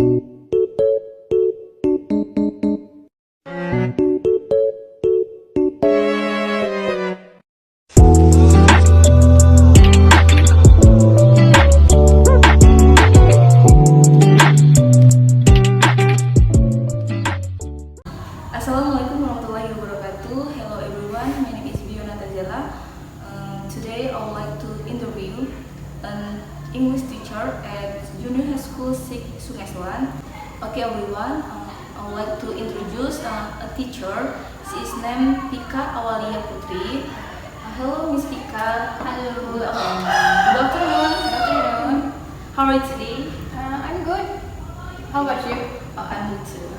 Assalamualaikum warahmatullahi wabarakatuh. Hello everyone, my name is Viona Tazela. Today I would like to interview an English teacher at Junior High School 6 Sungai Selan. Okay everyone, I would like to introduce a teacher. She is named Pika Awalia Putri. Hello Miss Pika. Hello. Good afternoon. Good afternoon. How are you today? I'm good. How about you? I'm good too.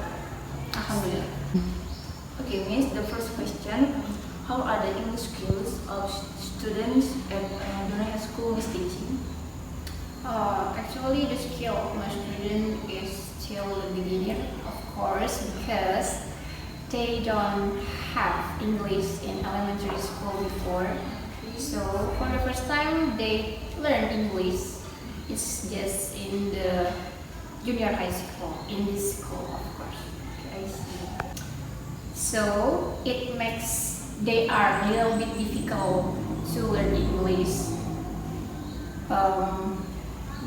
Alhamdulillah. Okay, Miss, the first question. How are the English skills of students at junior high school Miss teaching? Actually, the skill of my student is still the beginner, of course, because they don't have English in elementary school before. So, for the first time, they learn English. It's just in the junior high school, in this school, of course. I see. So it makes they are a little bit difficult to learn English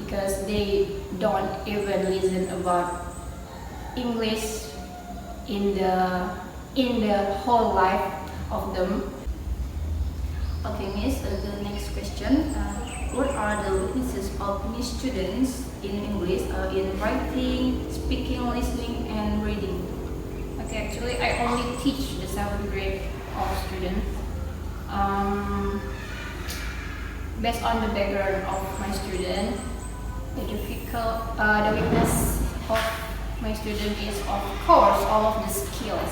because they don't even listen about English in the whole life of them. Okay, Miss, the next question. What are the weaknesses of Miss students in English in writing, speaking, listening, and reading? Okay, actually, I only teach the 7th grade of students. Based on the background of my student, the weakness of my student is, of course, all of the skills.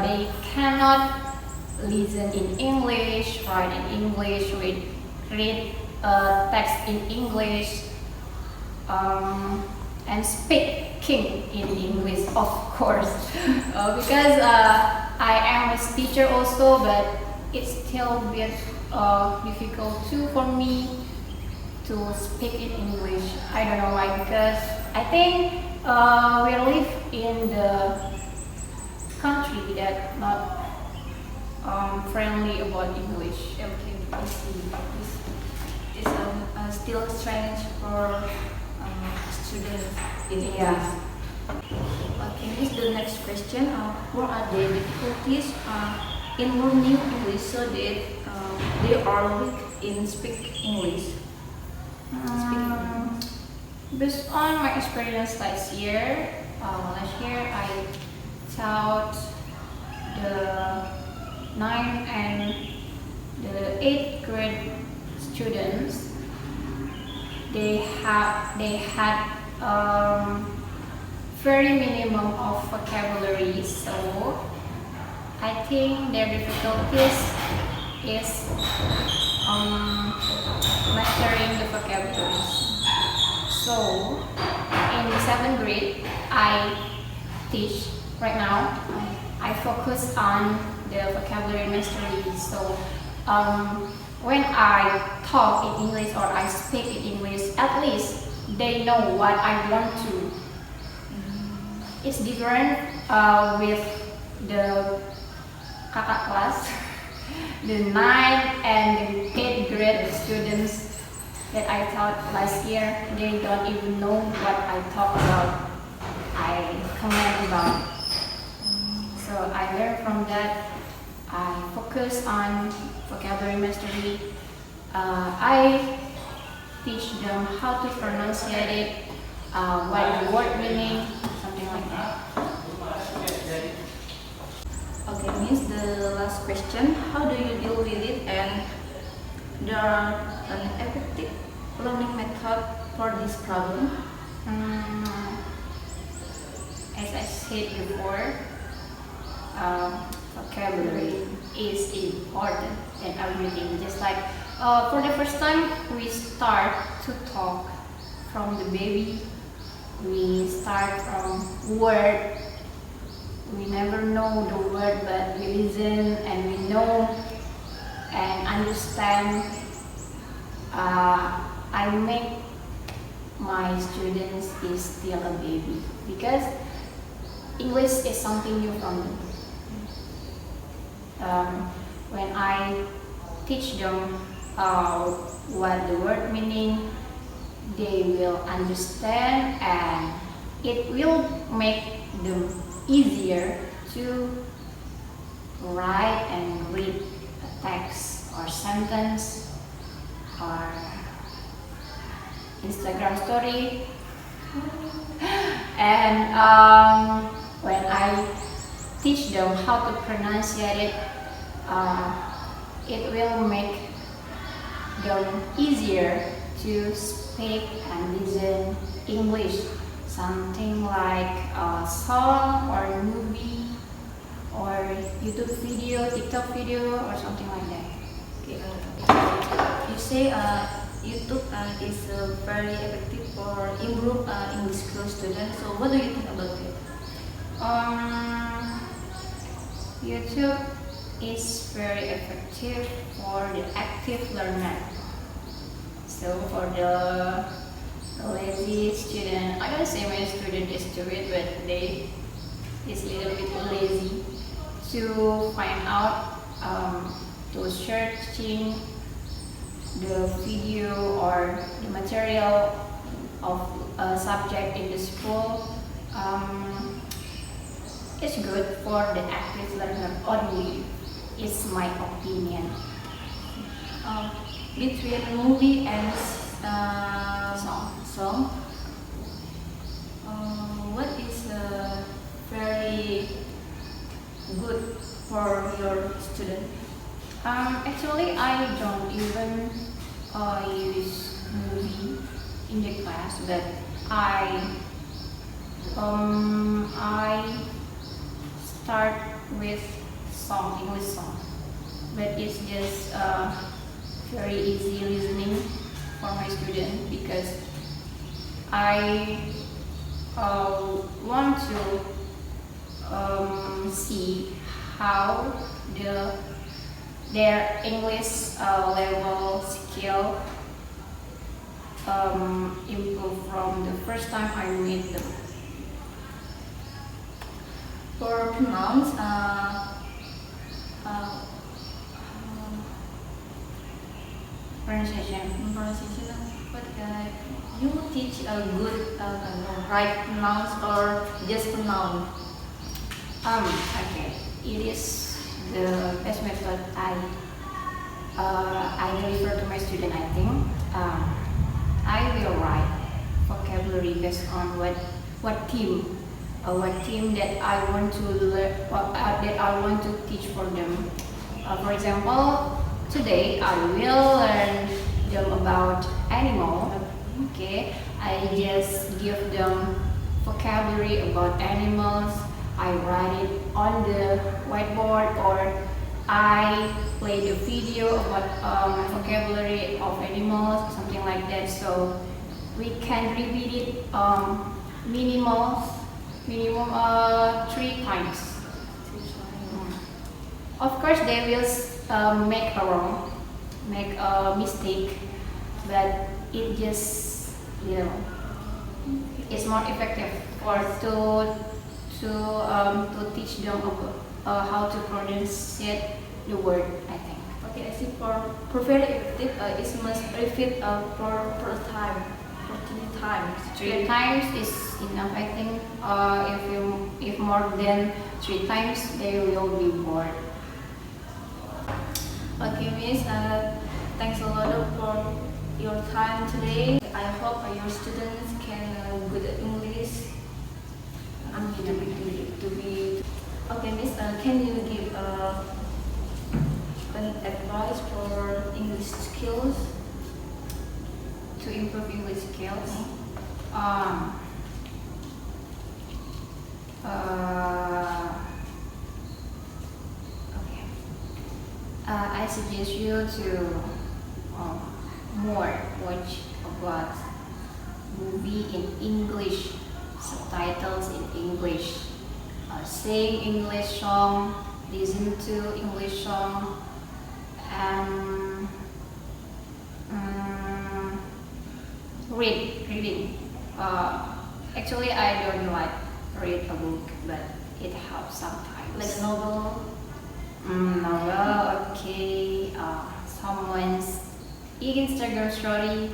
They cannot listen in English, write in English, read text in English, and speaking in English, of course, because I am a teacher also, but it's still a bit difficult too for me to speak in English. I don't know why, because I think we live in the country that not friendly about English. Okay, I see. It's still strange for students in English. Okay, Miss, the next question. What are the difficulties in learning English so that they are weak in speak English? Based on my experience last year, I taught the 9th and the 8th grade students. They had very minimum of vocabulary, so I think their difficulties is mastering the vocabularies. So in the 7th grade, I teach right now. I focus on the vocabulary mastery. So when I talk in English or I speak in English, at least they know what I want to. It's different with the kakak class, the 9th and the 8th grade students that I taught last year. They don't even know what I talk about, I comment about. So I learned from that. I focus on vocabulary mastery. I teach them how to pronunciate it, what the word meaning, something like that. Okay, Miss, the last question. How do you deal with it, and there are an effective learning method for this problem? As I said before, vocabulary is important in everything. Just like for the first time we start to talk from the baby, we start from word. We never know the word, but we listen and we know and understand. I make my students is still a baby because English is something new for me. When I teach them what the word meaning, they will understand and it will make them easier to write and read a text or sentence or Instagram story. And when I teach them how to pronounce it, it will make them easier to speak and listen English. Something like a song or a movie or YouTube video, TikTok video or something like that. Okay, you say YouTube is very effective for improve English skills students. So what do you think about it? YouTube is very effective for the active learner. So for the lazy student, I don't say my student is stupid, but they is a little bit lazy to find out, to searching the video or the material of a subject in the school. It's good for the active learner only. It's my opinion. Between movie and song, what is very good for your student? Actually, I don't even use movie in the class, but I start with English song, but it's just very easy listening for my student because I want to see how their English level skill improve from the first time I meet them. For pronouns, pronunciation. But you teach a good right pronouns or just pronoun? Okay, it is the best method I deliver to my student. I think I will write vocabulary based on what theme that I want to learn, that I want to teach for them. For example, today I will learn them about animal. Okay, I just give them vocabulary about animals. I write it on the whiteboard or I play the video about vocabulary of animals, something like that. So we can repeat it minimum 3 times. Of course, they will make a mistake, but it just it's more effective to teach them how to pronounce the word. I think. Okay, I see. For very effective, it must repeat per time, for 3 times. 3 times is enough, I think. If more than 3 times, they will be bored. Okay, Miss. Thanks a lot for your time today. I hope your students can good at English. Okay, Miss. Can you give an advice for English skills? To improve English skills, okay. I suggest you to more watch about movie in English, subtitles in English, sing English song, listen to English song, and read reading. Actually, I don't like read a book, but it helps sometimes. Like a novel? Novel, okay. Someone's Instagram story,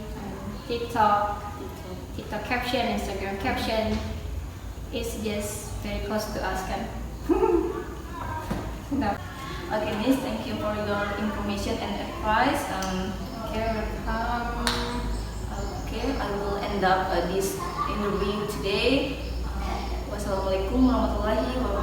TikTok caption, Instagram caption. It's just very close to us, kan? No. Okay, Miss, thank you for your information and advice. Okay, welcome. Okay, I will end up this interview today. Wassalamualaikum warahmatullahi wabarakatuh.